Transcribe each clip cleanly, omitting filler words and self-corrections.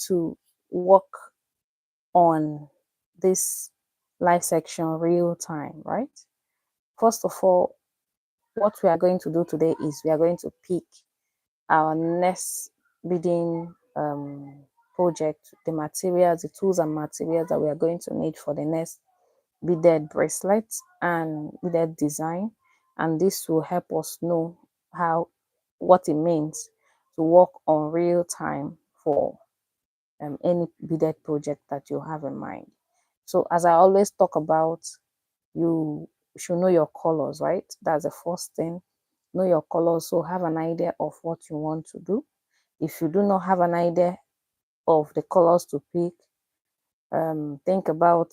to work on this live section real time, right? First of all, what we are going to do today is we are going to pick our next beading project, the materials, the tools and materials that we are going to need for the next beaded bracelet and beaded design. And this will help us know what it means to work on real time for any beaded project that you have in mind. So as I always talk about, you should know your colors, right? That's the first thing. Know your colors, so have an idea of what you want to do. If you do not have an idea of the colors to pick, think about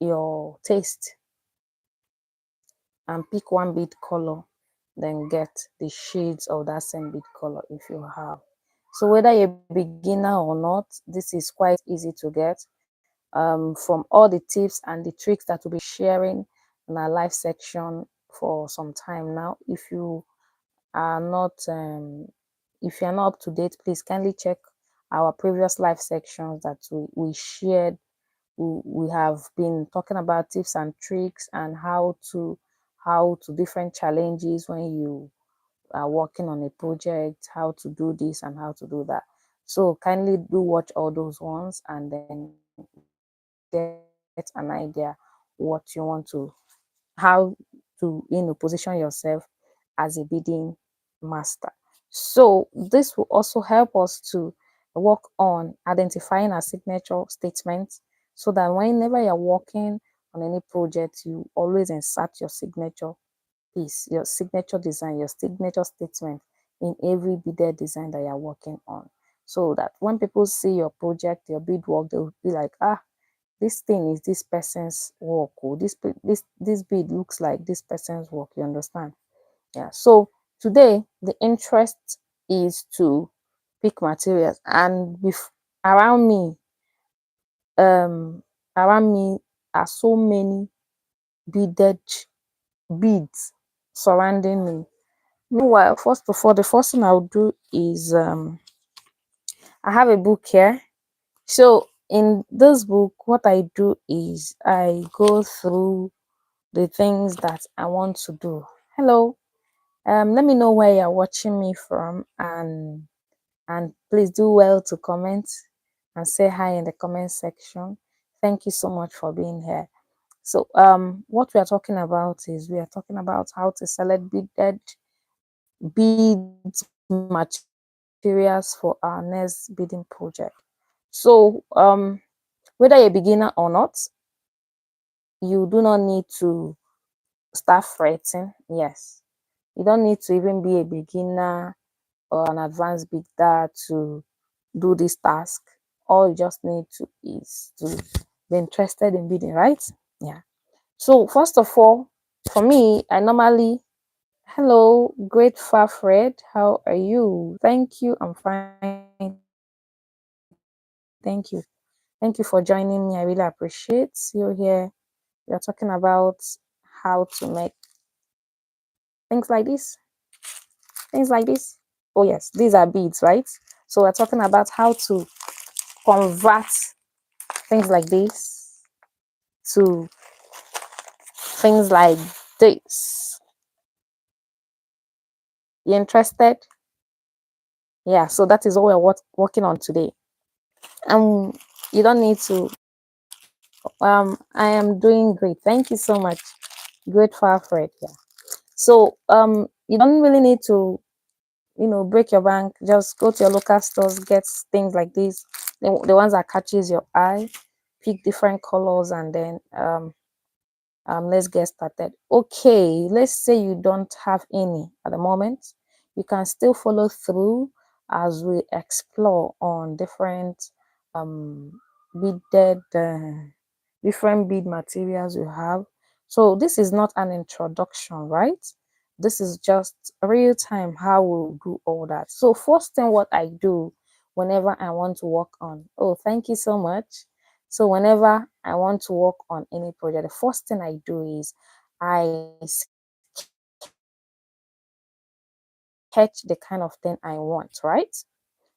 your taste and pick one bead color, then get the shades of that same bead color if you have. So whether you're a beginner or not, this is quite easy to get. From all the tips and the tricks that we'll be sharing in our live section for some time now. Are not if you're not up to date, please kindly check our previous live sections that we shared. We have been talking about tips and tricks and how to different challenges when you are working on a project, how to do this and how to do that. So kindly do watch all those ones and then get an idea what you want to, how to position yourself as a bidding master. So this will also help us to work on identifying our signature statements, so that whenever you're working on any project, you always insert your signature piece, your signature design, your signature statement in every beaded design that you're working on. So that when people see your project, your beadwork, they'll be like, ah, this thing is this person's work, or this bead looks like this person's work. You understand? Yeah. So today the interest is to pick materials, and with around me, um, around me are so many beaded beads surrounding me. Meanwhile, first of all, the first thing I'll do is I have a book here. So in this book, what I do is I go through the things that I want to do. Hello. Let me know where you're watching me from, and please do well to comment and say hi in the comment section. Thank you so much for being here. So what we are talking about is we are talking about how to select beaded beads materials for our next beading project. So whether you're a beginner or not, you do not need to start fretting. Yes, you don't need to even be a beginner or an advanced beginner to do this task. All you just need to is to be interested in beading, right? Yeah. So first of all, for me, I normally, hello, great far Fred, how are you? Thank you, I'm fine, thank you. Thank you for joining me. I really appreciate you here. We are talking about how to make things like things like this. Oh yes, these are beads, right? So we're talking about how to convert things like this to things like this. You interested? Yeah, so that is what we're working on today. You don't need to I am doing great, thank you so much. Great far Fred. Yeah, so you don't really need to break your bank. Just go to your local stores, get things like this, the ones that catches your eye, pick different colors, and then let's get started. Okay, let's say you don't have any at the moment. You can still follow through as we explore on different beaded different bead materials you have. So this is not an introduction, right? This is just real time how we'll do all that. So first thing what I do whenever I want to work on, oh, thank you so much. So whenever I want to work on any project, the first thing I do is I sketch the kind of thing I want, right?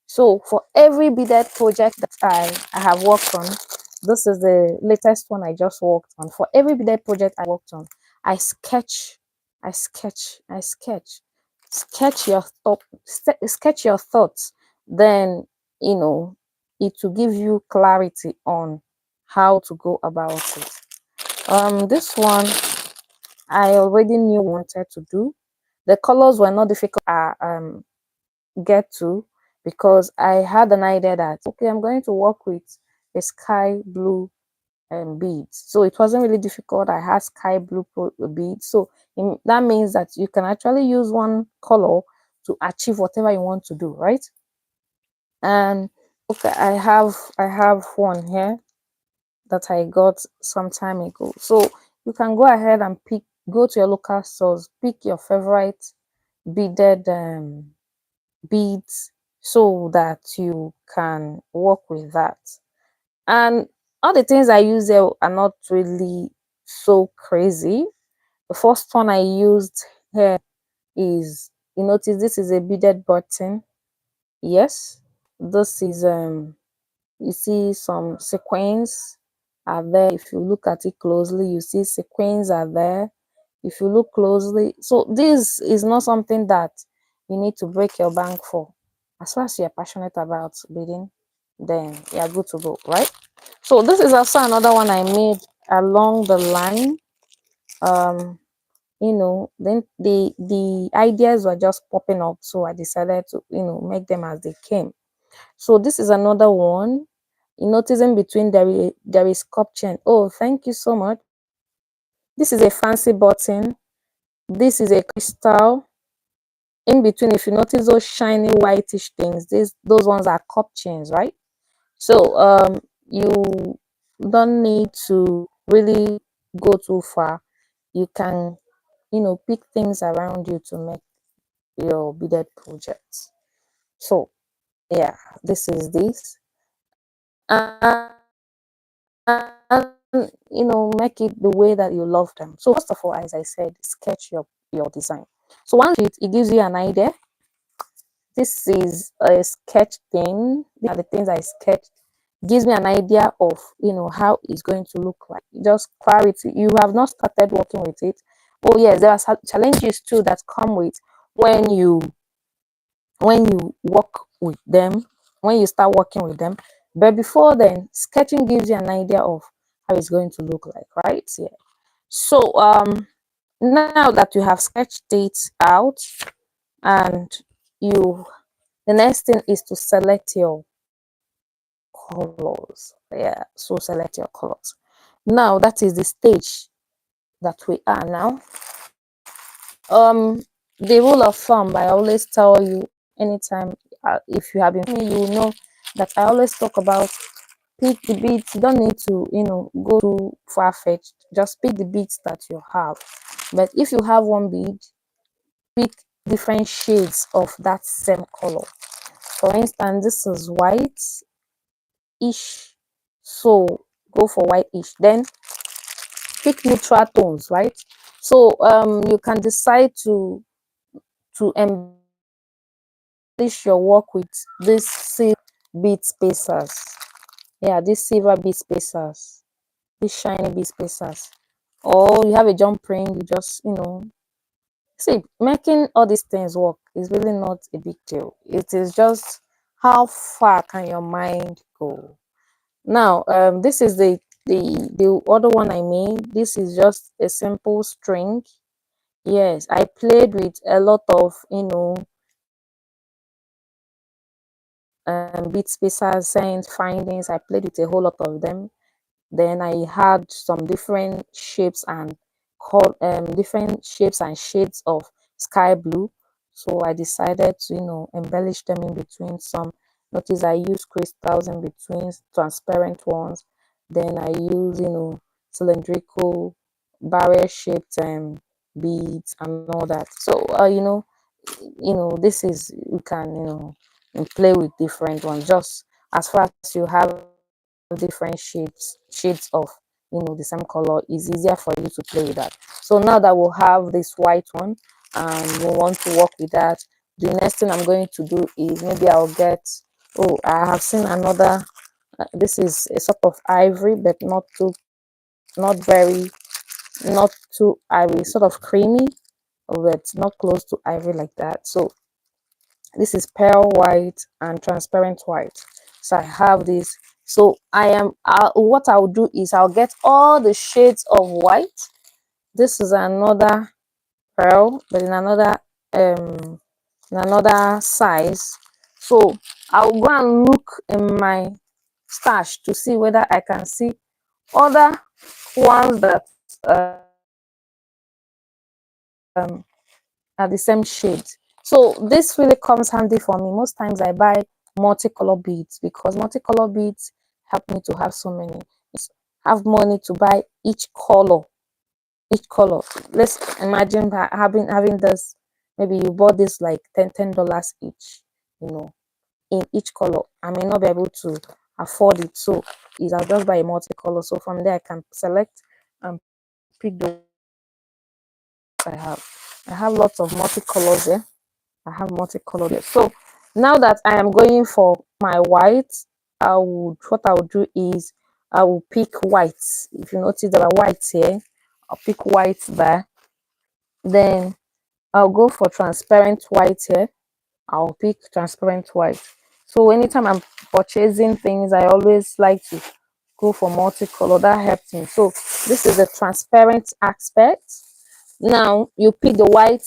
So So for every beaded project that I have worked on, this is the latest one I just worked on. For every beaded project I worked on, I sketch, sketch your thought, sketch your thoughts. Then, you know, it will give you clarity on how to go about it. This one I already knew wanted to do. The colors were not difficult. Get to, because I had an idea that okay, I'm going to work with a sky blue beads, so it wasn't really difficult. I had sky blue beads, so that means that you can actually use one color to achieve whatever you want to do, right? And okay, I have one here that I got some time ago, so you can go ahead and go to your local stores, pick your favorite beaded beads so that you can work with that. And all the things I use there are not really so crazy. The first one I used here is, you notice this is a beaded button. Yes, this is you see some sequins are there. If you look at it closely, you see sequins are there. If you look closely, so this is not something that you need to break your bank for. As far as you're passionate about beading, then you're good to go, right? So this is also another one I made along the line. You know, then the ideas were just popping up, so I decided to, you know, make them as they came. So this is another one. You notice in between there is cup chain. Oh, thank you so much. This is a fancy button. This is a crystal. In between, if you notice those shiny whitish things, those ones are cup chains, right? So you don't need to really go too far. You can, you know, pick things around you to make your beaded projects. So yeah, this is this. And you know, make it the way that you love them. So first of all, as I said, sketch your design. So once it gives you an idea. This is a sketch thing. These are the things I sketched. Gives me an idea of, you know, how it's going to look like. Just clarity. You have not started working with it. Oh yes, there are challenges too that come with when you work with them, when you start working with them. But before then, sketching gives you an idea of how it's going to look like, right? Yeah. So now that you have sketched it out, and you the next thing is to select your colors. Yeah, so select your colors. Now that is the stage that we are now. The rule of thumb I always tell you anytime, if you have been me, you will know that I always talk about pick the beats. You don't need to, you know, go too far-fetched. Just pick the beats that you have. But if you have one bead, pick different shades of that same color. For instance, this is white ish, so go for white-ish. Then pick neutral tones, right? So you can decide to embellish your work with this silver bead spacers. Yeah, these silver bead spacers, these shiny bead spacers. Or you have a jump ring, you just, you know, see, making all these things work is really not a big deal. It is just how far can your mind go. Now, this is the other one I made. This is just a simple string. Yes, I played with a lot of, you know, beat spacers, science findings. I played with a whole lot of them. Then I had some different shapes and different shapes and shades of sky blue. So I decided to, you know, embellish them in between. Some notice I use crystals in between, transparent ones. Then I use, you know, cylindrical barrel shaped beads and all that. So you know, this is, you can, you know, and play with different ones. Just as far as you have different shades of, you know, the same color, is easier for you to play with that. So now that we'll have this white one and we want to work with that, the next thing I'm going to do is maybe I'll get Oh, I have seen another. This is a sort of ivory, but not very, not too ivory, sort of creamy, but not close to ivory like that. So this is pearl white and transparent white. So I have this. So what I'll do is I'll get all the shades of white. This is another pearl, but um in another size. So I'll go and look in my stash to see whether I can see other ones that are the same shade. So this really comes handy for me. Most times I buy multicolor beads because multicolor beads help me to have so many. Have money to buy each color. Each color. Let's imagine having this. Maybe you bought this like $10 each. You know, in each color. I may not be able to afford it, so is I'll just buy a multicolor. So from there I can select and pick the I have. I have lots of multicolors there. I have multicolor there. So now that I am going for my white, what I would do is I will pick white. If you notice there are whites here, I'll pick white there. Then I'll go for transparent white here. I'll pick transparent white. So anytime I'm purchasing things, I always like to go for multicolor. That helps me. So this is the transparent aspect. Now you pick the white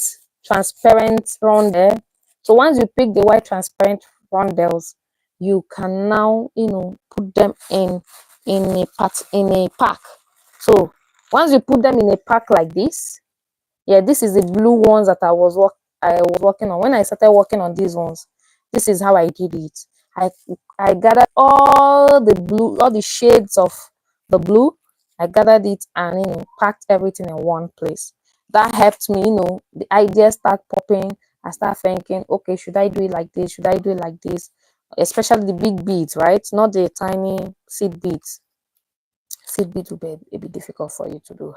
transparent rondel. So once you pick the white transparent rondels, you can now put them in a pack. So once you put them in a pack like this, yeah, this is the blue ones that I was working on. When I started working on these ones, this is how I did it. I I gathered all the blue, all the shades of the blue. I gathered it and packed everything in one place. That helped me, the ideas start popping. I start thinking, okay, should I do it like this? Should I do it like this? Especially the big beads, right? Not the tiny seed beads. Seed beads will be a bit difficult for you to do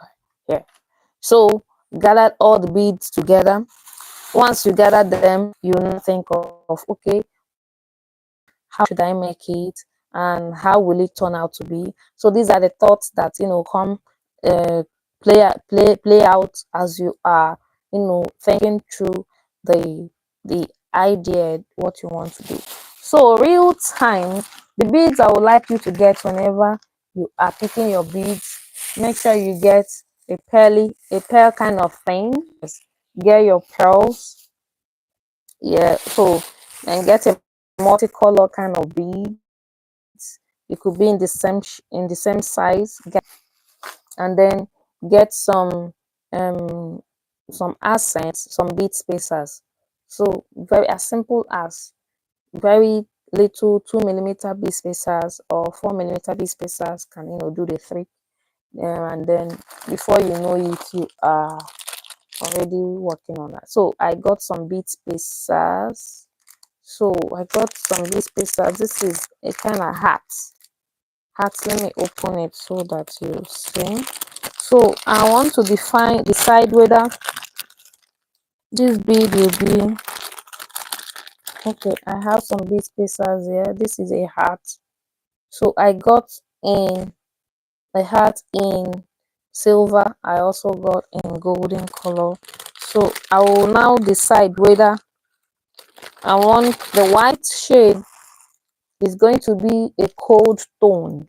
here. So gathered all the beads together. Once you gather them, you now think of, okay, how should I make it and how will it turn out to be? So these are the thoughts that come uh, play out as you are thinking through the idea what you want to do. So real time, the beads I would like you to get whenever you are picking your beads, make sure you get a pearl kind of thing. Get your pearls, yeah. So and get a multicolor kind of beads. It could be in in the same size. And then get um some accents, some bead spacers. So very as simple as very little 2 millimeter bead spacers or 4 millimeter bead spacers can do the trick. And then before you know it, you are already working on that. So I got some bead spacers. So I got some bead spacers. This is a kind of hat. Let me open it so that you see. So I want to decide whether this bead will be okay. I have some bead spacers here. This is a hat. So I got in a hat in silver. I also got in golden color. So I will now decide whether I want the white shade is going to be a cold tone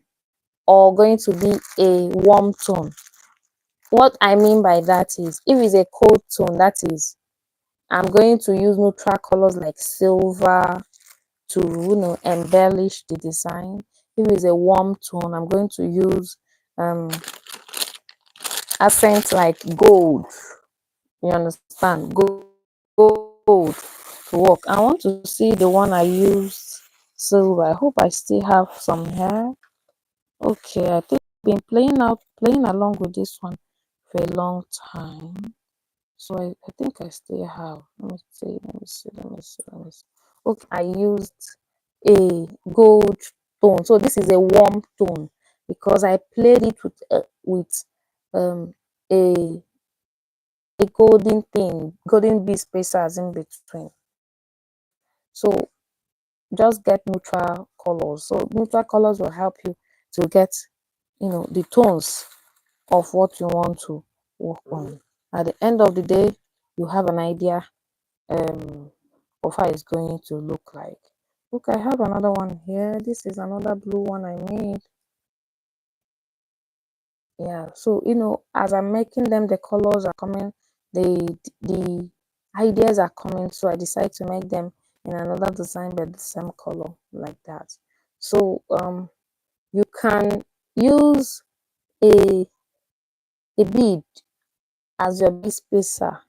or going to be a warm tone. What I mean by that is, if it's a cold tone, that is, I'm going to use neutral colors like silver to embellish the design. If it's a warm tone, I'm going to use accents like gold. You understand? Gold to work. I want to see the one I used silver. I hope I still have some here. Okay, I think I've been playing along with this one for a long time. So I think I still have. Let me see, let me see, let me see, let me see. Okay, I used a gold tone. So this is a warm tone because I played it with a golden thing, golden bead spacers in between. So just get neutral colors. So neutral colors will help you to get, the tones of what you want to work on. At the end of the day, you have an idea of how it's going to look like. Look, I have another one here. This is another blue one I made. Yeah, so as I'm making them, the colors are coming, the ideas are coming, so I decide to make them in another design but the same color like that. So you can use a bead as your bead spacer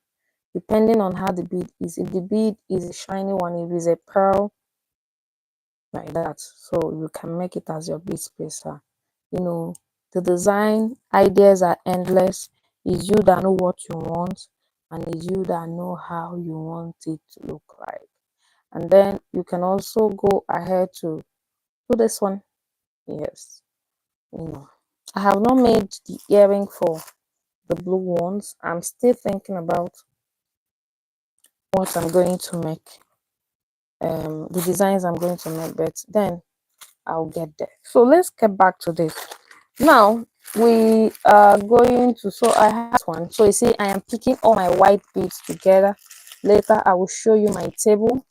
depending on how the bead is. If the bead is a shiny one, if it's a pearl like that, so you can make it as your bead spacer. The design ideas are endless. It's you that know what you want, and it's you that know how you want it to look like. And then you can also go ahead to do this one. Yes, I have not made the earring for the blue ones. I'm still thinking about what I'm going to make, the designs I'm going to make, but then I'll get there. So let's get back to this. Now we are going to, so I have one. So you see, I am picking all my white beads together. Later I will show you my table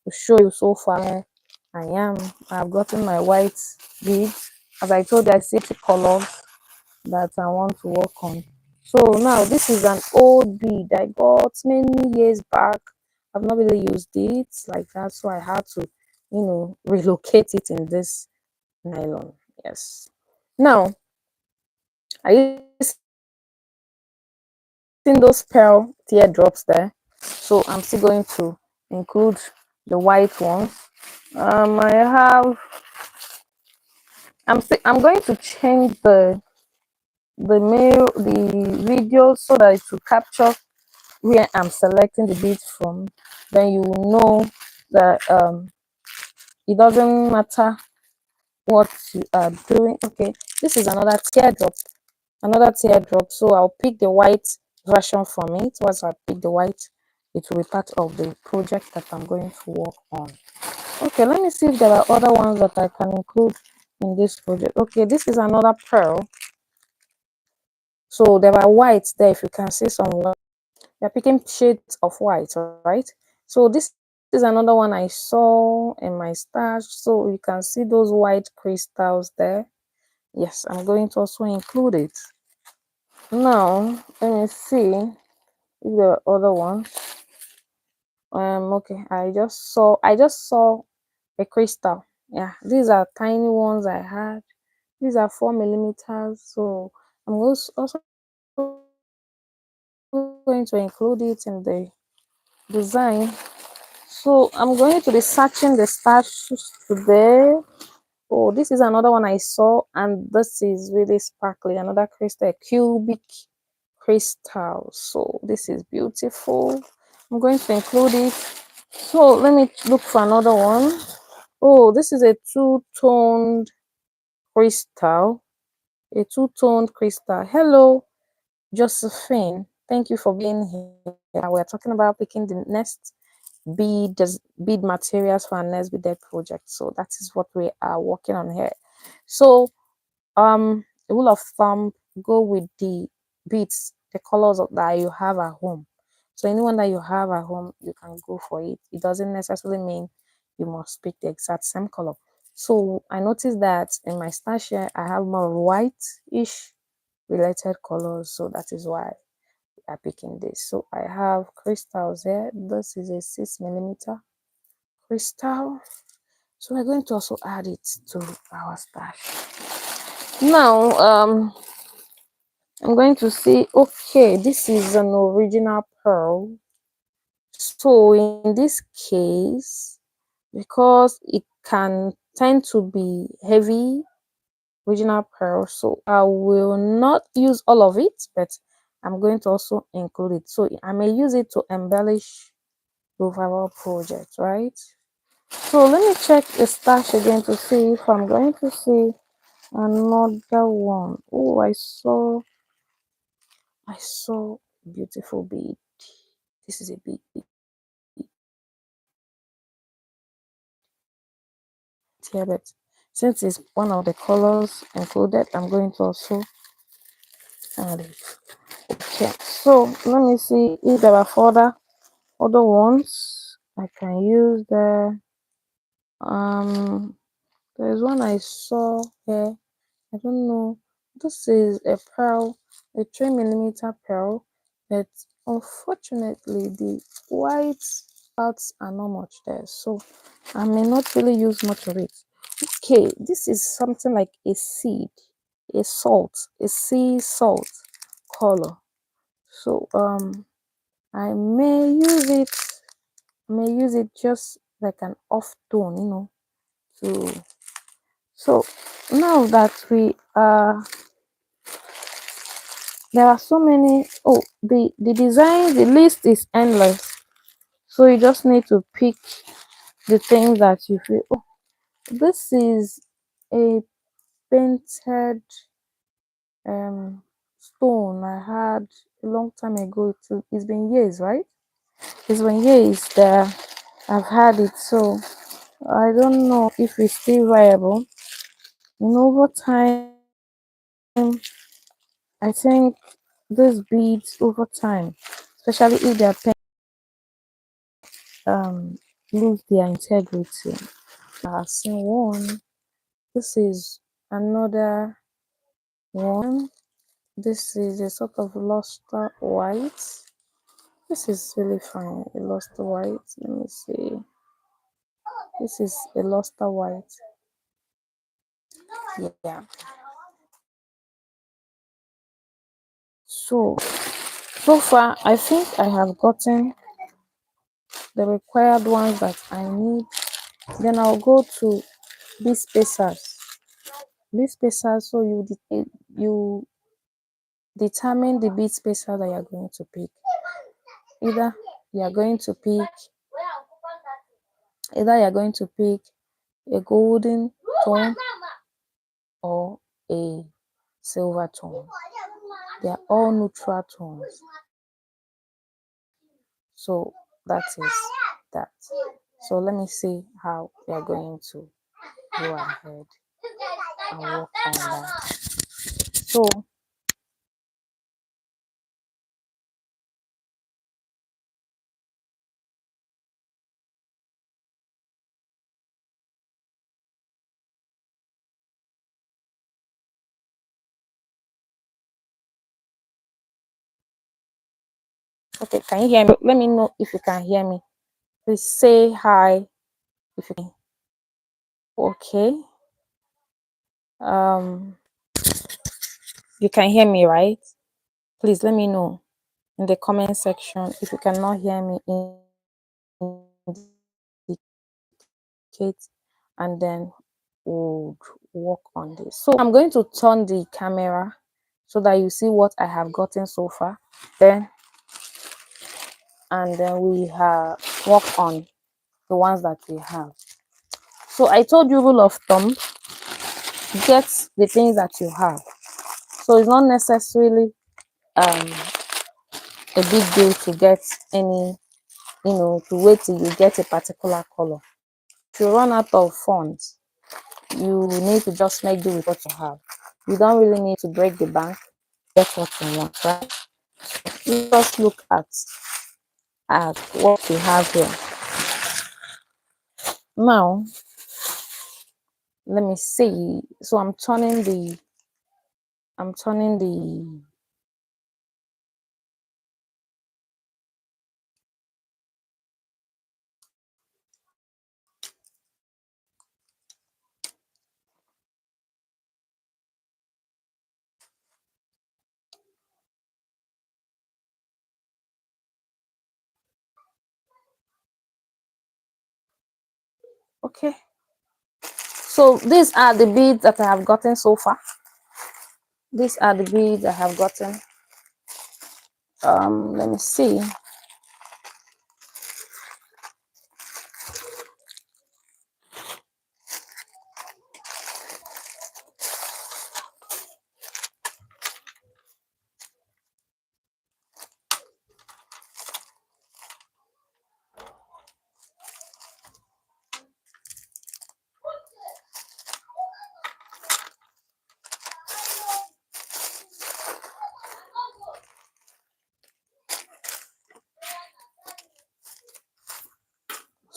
to show you so far I've gotten my white beads. As I told you, I see two colors that I want to work on. So now this is an old bead I got many years back. I've not really used it like that, so I had to relocate it in this nylon. Yes. Now, are you seeing those pearl teardrops there? So I'm still going to include the white ones. I have. I'm going to change the video so that it will capture where I'm selecting the beads from. Then you will know that it doesn't matter what you are doing. Okay, this is another teardrop, so I'll pick the white version from it. Once I pick the white, it will be part of the project that I'm going to work on. Okay, let me see if there are other ones that I can include in this project. Okay, this is another pearl. So there are whites there. If you can see some white, they're picking shades of white, right? So this is another one I saw in my stash. So you can see those white crystals there. Yes, I'm going to also include it. Now, let me see if there are other ones. Okay, I just saw a crystal. Yeah, these are tiny ones I had. These are 4 millimeters. So I'm also going to include it in the design. So I'm going to be searching the stash today. Oh, this is another one I saw, and this is really sparkly. Another crystal, a cubic crystal. So this is beautiful. I'm going to include it. So let me look for another one. Oh, this is a two-toned crystal. A two-toned crystal. Hello, Josephine. Thank you for being here. We're talking about picking the next bead materials for our next beaded project. So that is what we are working on here. So a rule of thumb, go with the beads, the colors that you have at home. So anyone that you have at home, you can go for it. It doesn't necessarily mean you must pick the exact same color. So I noticed that in my stash here I have more white-ish related colors, so that is why we are picking this. So I have crystals here. This is a 6 millimeter crystal, so we're going to also add it to our stash. Now I'm going to see, okay, this is an original pearl. So in this case, because it can tend to be heavy, original pearl, so I will not use all of it, but I'm going to also include it. So I may use it to embellish the overall project, right? So let me check the stash again to see if I'm going to see another one. Oh, I saw beautiful bead. This is a big bead. here, but since it's one of the colors included, I'm going to also add it. Okay, so let me see if there are further other ones I can use. There's one I saw here. I don't know. This is a pearl, a 3 millimeter pearl, but unfortunately the white parts are not much there, so I may not really use much of it. Okay, this is something like a seed, a salt, a sea salt color. So I may use it just like an off tone, to so now that we are there are so many. Oh, the design, the list is endless, so you just need to pick the things that you feel. Oh, this is a painted stone I had a long time ago. It's been years, right? It's been years that I've had it, so I don't know if it's still viable. Over time, I think these beads over time, especially if they're lose their integrity. I've seen one. This is another one. This is a sort of luster white. This is really fine. A luster white. Let me see. This is a luster white. Yeah. So far, I think I have gotten the required ones that I need. Then I'll go to bead spacers. Bead spacers. So you determine the bead spacer that you're going to pick. Either you're going to pick a golden tone or a silver tone. They are all neutral tones. So that is that. So let me see how we are going to go ahead and work on that. So okay, can you hear me? Let me know if you can hear me. Please say hi if you can. Okay. Um you can hear me, right? Please let me know in the comment section. If you cannot hear me, indicate, and then we'll work on this. So I'm going to turn the camera so that you see what I have gotten so far. Then we have work on the ones that we have. So I told you, rule of thumb, get the things that you have. So it's not necessarily a big deal to get any, to wait till you get a particular color. If you run out of funds, you need to just make do with what you have. You don't really need to break the bank, get what you want, right? You just look at what you have here. Now, let me see. So I'm turning the okay. So these are the beads that I have gotten so far. These are the beads I have gotten. Let me see.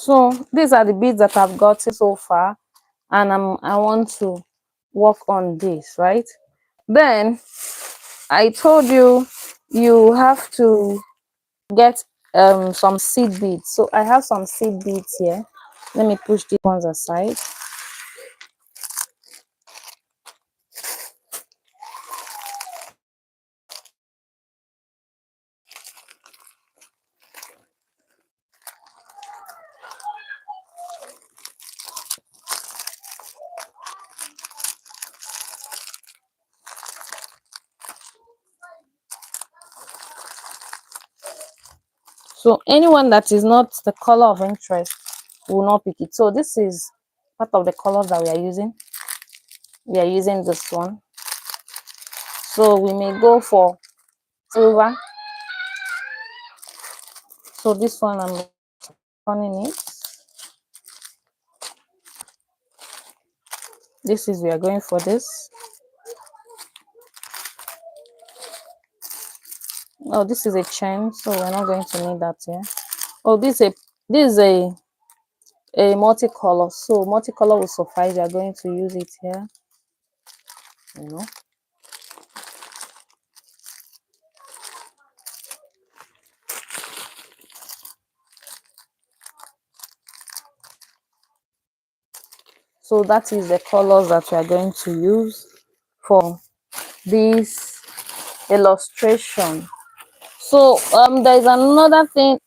So these are the beads that I've gotten so far, and I want to work on this, right? Then I told you you have to get some seed beads. So I have some seed beads here. Let me push these ones aside. So anyone that is not the color of interest will not pick it. So this is part of the colors that we are using. We are using this one. So we may go for silver. So this one I'm turning it. This is we are going for this. Oh, this is a chain, so we're not going to need that here. Oh, this is a multicolor, so multicolor will suffice. We are going to use it here, you know. So that is the colors that we are going to use for this illustration. So there is another thing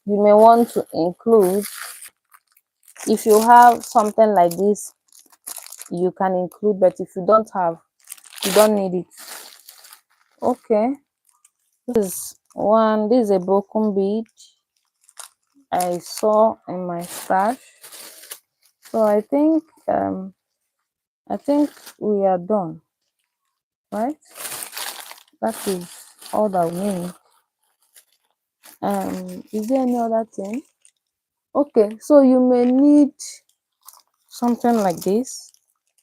you may want to include. If you have something like this, you can include, but if you don't have, you don't need it. Okay, this is a broken bead I saw in my stash. So I think we are done, right? That is all that we need. Is there any other thing? Okay, so you may need something like this.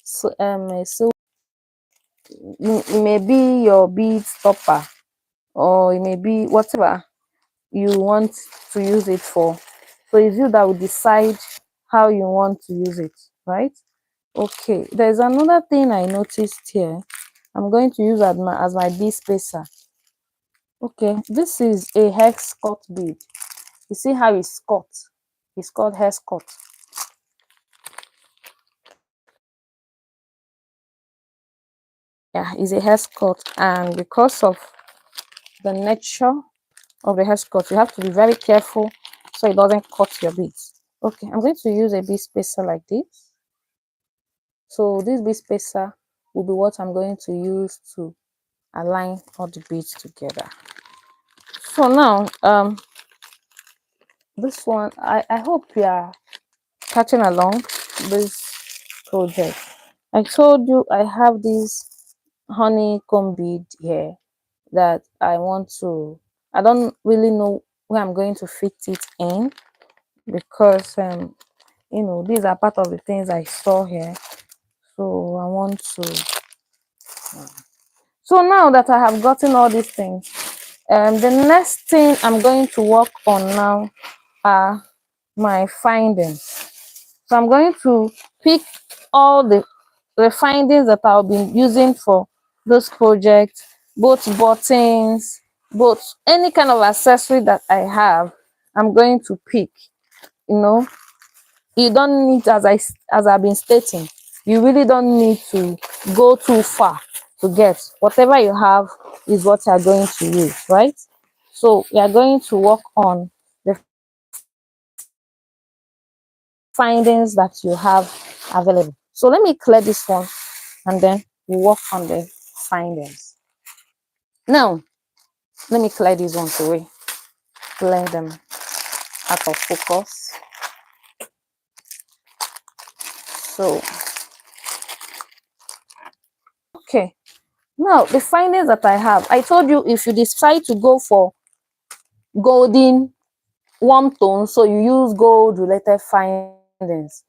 So it may be your bead stopper, or it may be whatever you want to use it for. So it's you that will decide how you want to use it, right? Okay, there's another thing I noticed here. I'm going to use as my bead spacer. Okay, this is a hex cut bead. You see how it's cut? It's called hex cut. Yeah, it's a hex cut, and because of the nature of the hex cut, you have to be very careful so it doesn't cut your beads. Okay, I'm going to use a bead spacer like this. So this bead spacer will be what I'm going to use to align all the beads together. So now this one, I hope you are catching along this project. I told you I have this honeycomb bead here that I don't really know where I'm going to fit it in, because these are part of the things I saw here. So I want to so now that I have gotten all these things, the next thing I'm going to work on now are my findings. So I'm going to pick all the findings that I'll be using for this project, both buttons, both any kind of accessory that I have. I'm going to pick. You don't need, as I've been stating, you really don't need to go too far to get whatever you have is what you're going to use, right? So we are going to work on the findings that you have available. So let me clear this one, and then we work on the findings. Now let me clear these ones away, clear them out of focus. So okay, now the findings that I have, I told you if you decide to go for golden warm tone, so you use gold related findings.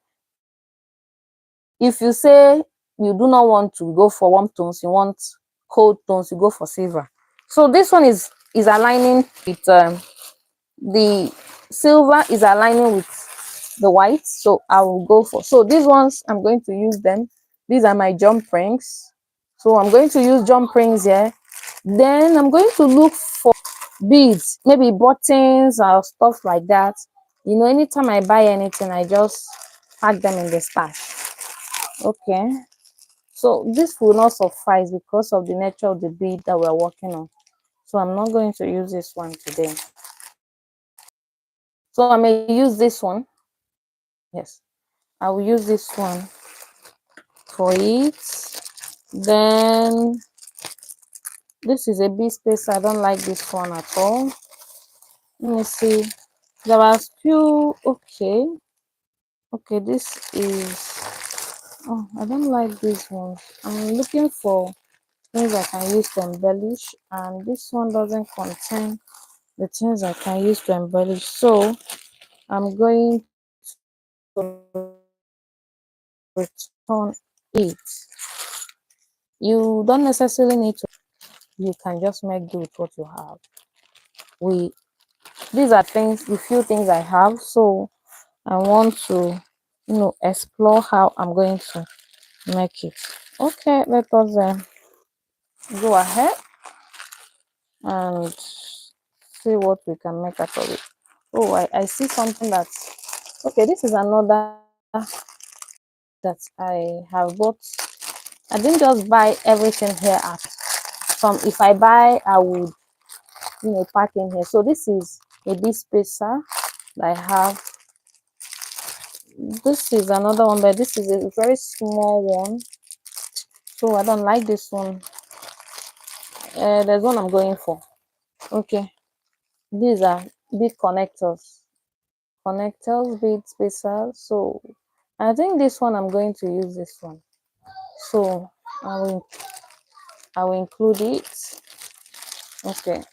If you say you do not want to go for warm tones, you want cold tones, you go for silver. So this one is aligning with the silver is aligning with the white, so I will go for, so these ones I'm going to use them. These are my jump rings, so I'm going to use jump rings here. Then I'm going to look for beads, maybe buttons or stuff like that. You know, anytime I buy anything, I just pack them in the stash. Okay, so this will not suffice because of the nature of the bead that we're working on, so I'm not going to use this one today. So I may use this one. Yes, I will use this one for it. Then this is a big space. I don't like this one at all. Let me see. There are few. Okay. Okay, this is. Oh, I don't like this one. I'm looking for things I can use to embellish, and this one doesn't contain the things I can use to embellish. So I'm going to return it. You don't necessarily need to, you can just make do with what you have. We These are things, the few things I have, so I want to, you know, explore how I'm going to make it. Okay, let us go ahead and see what we can make out of it. Oh, I see something that's okay. This is another that I have bought. I didn't just buy everything here at some. If I buy, I would, you know, pack in here. So this is a big spacer that I have. This is another one, but this is a very small one, so I don't like this one. There's one I'm going for. Okay, these are big connectors, big spacers. So I think this one I'm going to use this one, so i will I will include it. Okay.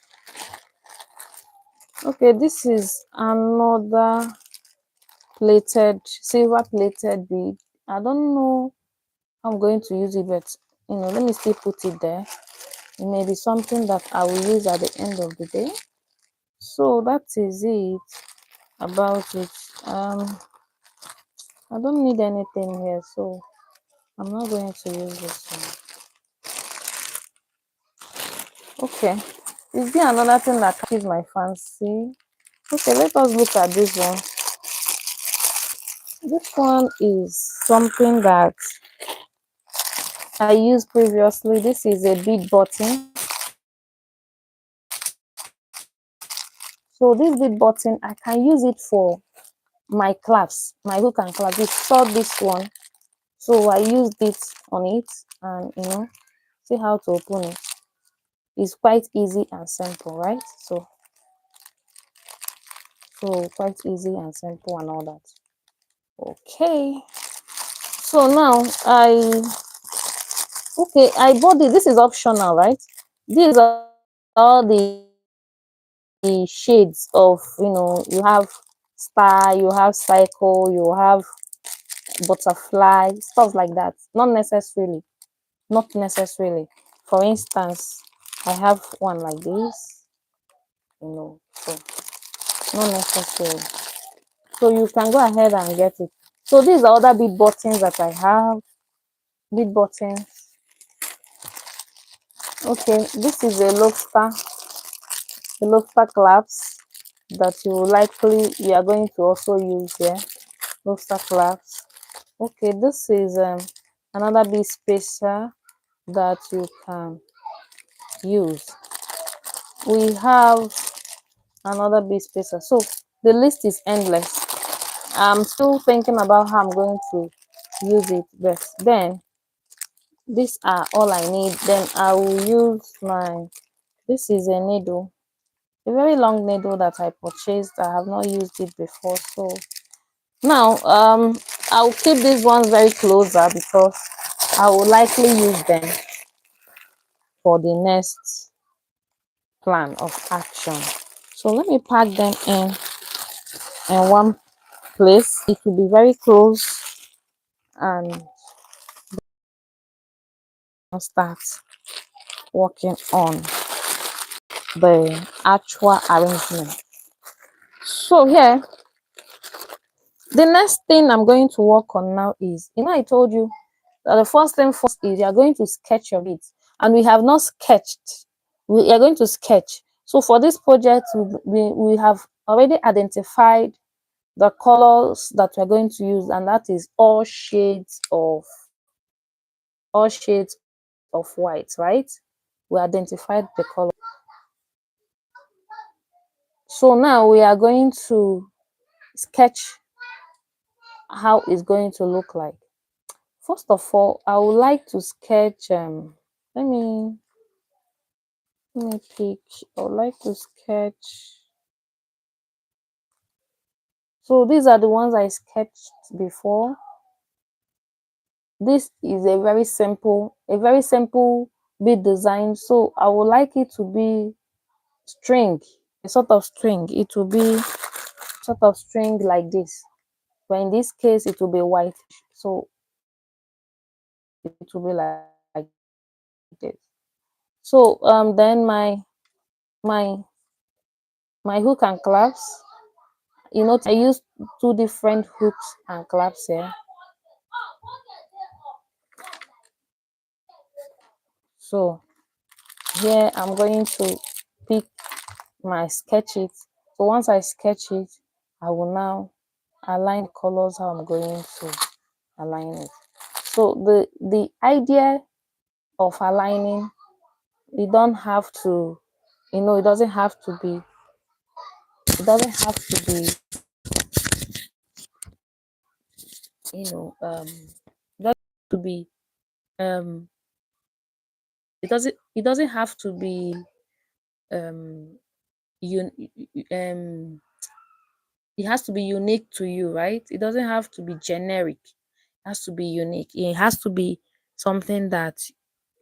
Okay, this is another plated, silver plated bead. I don't know how I'm going to use it, but you know, let me still put it there. It may be something that I will use at the end of the day. So that is it about it. I don't need anything here, so I'm not going to use this one. Okay, is there another thing that catches my fancy? Okay, let us look at this one. This one is something that I used previously. This is a bead button. So this bead button, I can use it for my clasps, my hook and clasp. You saw this one, so I used it on it, and you know, see how to open it. It's quite easy and simple, right? So quite easy and simple and all that. Okay, so now I bought it. This is optional, right? These are all the shades of, you know, you have star, you have cycle, you have butterfly, stuff like that. Not necessarily. For instance, I have one like this, you know, so not necessary. So you can go ahead and get it. So these are other bead buttons that I have. Bead buttons. Okay, this is a lobster clasp that you are going to also use here. Lobster clasp. Okay, this is another bead spacer that you can use. We have another bead spacer. So the list is endless. I'm still thinking about how I'm going to use it best. Then these are all I need. Then I will use this is a needle, a very long needle that I purchased. I have not used it before, so now I'll keep these ones very closer because I will likely use them for the next plan of action. So let me pack them in one place. It will be very close, and I'll start working on the actual arrangement. So here, the next thing I'm going to work on now is, I told you that the first thing first is you are going to sketch your beads, and we have not sketched. We are going to sketch. So for this project, we have already identified the colors that we're going to use, and that is all shades of white, right? We identified the color. So now we are going to sketch how it's going to look like. First of all, I would like to sketch let me let me pick. I would like to sketch. So these are the ones I sketched before. This is a very simple bead design. So I would like it to be string, a sort of string. It will be sort of string like this. But in this case, it will be white. So it will be like this. So then my my hook and clasps. I used two different hooks and clasps here. So here I'm going to pick my sketch it. So once I sketch it, I will now align the colors how I'm going to align it. So the idea of aligning, you don't have to, it doesn't have to be, it doesn't have to be, it doesn't have to be, um, it doesn't have to be, um, un, um, it has to be unique to you, right? It doesn't have to be generic. It has to be unique. It has to be something that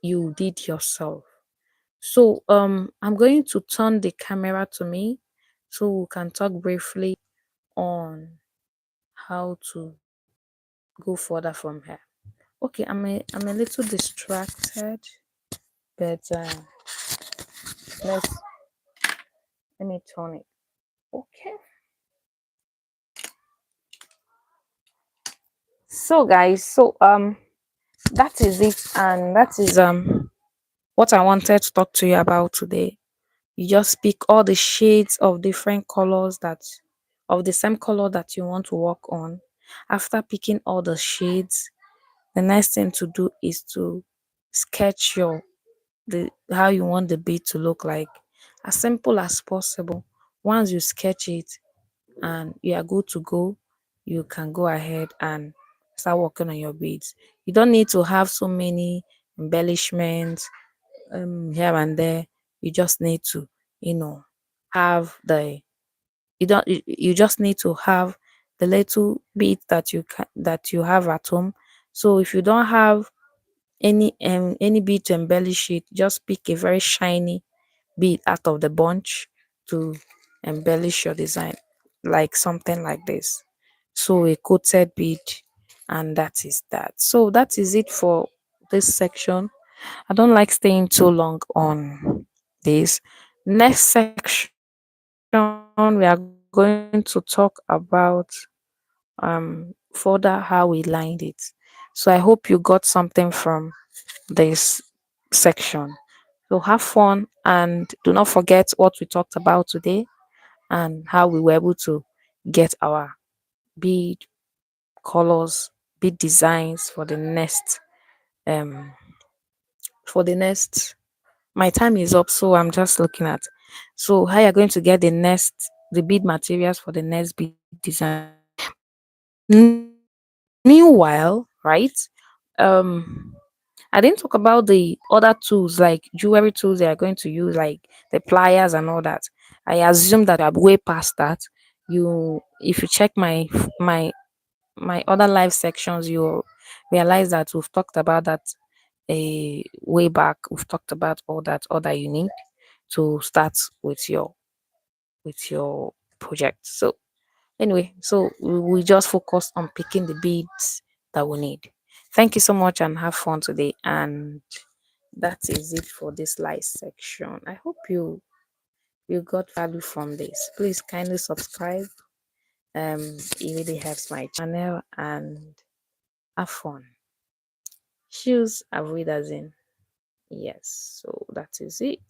you did yourself. So I'm going to turn the camera to me so we can talk briefly on how to go further from here. Okay, I'm a little distracted, but let's let me turn it. Okay. So guys, that is it, and that is what I wanted to talk to you about today. You just pick all the shades of different colors that of the same color that you want to work on. After picking all the shades, the next thing to do is to sketch the how you want the bead to look like, as simple as possible. Once you sketch it and you are good to go, you can go ahead and start working on your beads. You don't need to have so many embellishments here and there. You just need to, you know, have the you just need to have the little bit that you have at home. So if you don't have any bit to embellish it, just pick a very shiny bit out of the bunch to embellish your design, like something like this. So a coated bead, and that is that. So that is it for this section. I don't like staying too long on this. Next section, we are going to talk about further how we lined it. So I hope you got something from this section. So have fun and do not forget what we talked about today and how we were able to get our bead colors, bead designs um for the next my time is up, so I'm just looking at so how you're going to get the bead materials for the next bead design. Meanwhile, right? Um I didn't talk about the other tools like jewelry tools they are going to use, like the pliers and all that. I assume that I'm way past that. If you check my other live sections, you realize that we've talked about that a way back. We've talked about all that you need to start with your project. So anyway, so we just focus on picking the beads that we need. Thank you so much and have fun today. And that is it for this live section. I hope you got value from this, please kindly subscribe. It really helps my channel, and have fun. Shoes avoid as in yes, so that is it.